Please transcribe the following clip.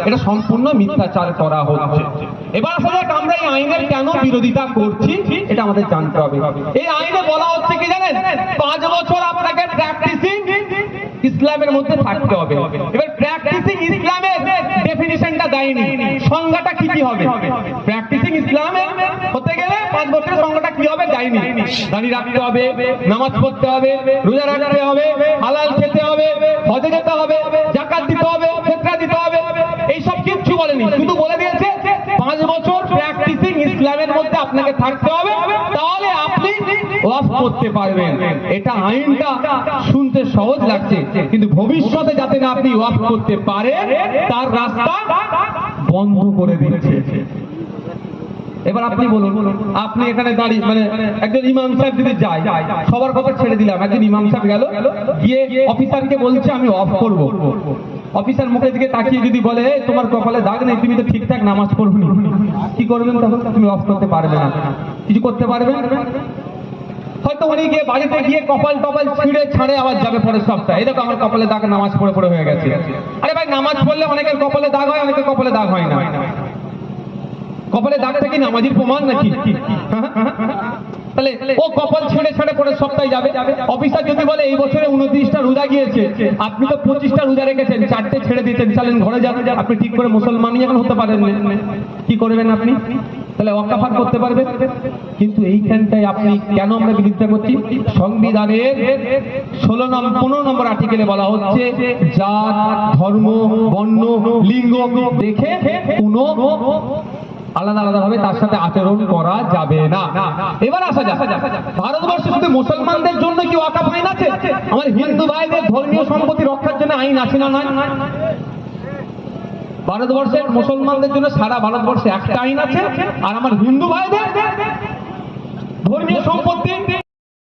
এটা সম্পূর্ণ মিথ্যাচার করা হচ্ছে। এবার আসা যাক আমরা এই আইনের কেন বিরোধিতা করছি এটা আমাদের জানতে হবে। এই আইনে বলা হচ্ছে কি জানেন, 5 বছর আপনাকে প্র্যাকটিসিং ইসলামের মধ্যে থাকতে হবে। এবার প্র্যাকটিসিং ইসলামের ডেফিনিশনটা দেয়নি, সংজ্ঞাটা কি কি হবে। প্র্যাকটিসিং ইসলামে হতে গেলে 5 বছরের সংজ্ঞাটা কি হবে দেয়নি। দাঁড়িয়ে রাখতে হবে, নামাজ পড়তে হবে, রোজা রাখতে হবে, হালাল খেতে হবে, হজে যেতে হবে, যাকাত দিতে হবে, ফিতরা দিতে হবে, এইসব কিচ্ছু বলেনি। শুধু বলে দিয়েছে 5 বছর প্র্যাকটিসিং ইসলামের মধ্যে আপনাকে থাকতে হবে, তাহলে আপনি ওয়াজ করতে পারবেন। এটা আইনটা শুনতে সহজ লাগছে, কিন্তু ভবিষ্যতে যাতে না আপনি ওয়াজ করতে পারেন তার রাস্তা বন্ধ করে দিচ্ছে। এবার আপনি বলুন, আপনি এখানে দাঁড়িয়ে মানে একজন ইমাম সাহেব যদি যায়, সবার কথা ছেড়ে দিলাম, একজন ইমাম সাহেব গেল, গিয়ে অফিসারকে বলছে আমি অফ করব। অফিসার মুখের দিকে তাকিয়ে যদি বলে তোমার কপালে দাগ নেই, তুমি তো ঠিকঠাক নামাজ পড়বনি, কি করবেন তখন? তুমি অফ করতে পারবে না, কিছু করতে পারবেন? হয়তো উনি গিয়ে বাড়িতে গিয়ে কপাল টপাল ছিঁড়ে ছাড়ে আবার যাবে পরের সপ্তাহে, এই দেখো আমার কপালে দাগ, নামাজ পড়ে পড়ে হয়ে গেছে। আরে ভাই, নামাজ পড়লে অনেকের কপালে দাগ হয়, অনেকের কপালে দাগ হয় না। কপালে দাগ থেকে নামাজির প্রমাণ নাকি? তাহলে ও কপাল ছেড়ে ছেড়ে পরের সপ্তাহে যাবে। অফিসার যদি বলে এই বছরে 29টা রোজা গিয়েছে, আপনি তো 25টা রোজা রেখেছেন, 4টে ছেড়ে দিয়েছেন, চলেন ঘরে যান, আপনি ঠিক করে মুসলমানই এখন হতে পারেন, কি করবেন আপনি? তাহলে ওয়াকাফার করতে পারবেন। কিন্তু এইখানটায় আপনি কেন আমরা বিরোধিতা করছি? সংবিধানের 15 নম্বর আর্টিকেলে বলা হচ্ছে জাত, ধর্ম, বর্ণ, লিঙ্গ দেখে কোনো আলাদা আলাদা ভাবে তার সাথে আচরণ করা যাবে না। এবার আসা যাক, ভারতবর্ষে শুধু মুসলমানদের জন্য কি ওয়াকাফ আইন আছে? আমার হিন্দু ভাইদের ধর্মীয় সম্পত্তি রক্ষার জন্য আইন আছে না নয়? ভারতবর্ষের মুসলমানদের জন্য সারা ভারতবর্ষে একটা আইন আছে, আর আমার হিন্দু ভাইদের ধর্মীয় সম্পত্তি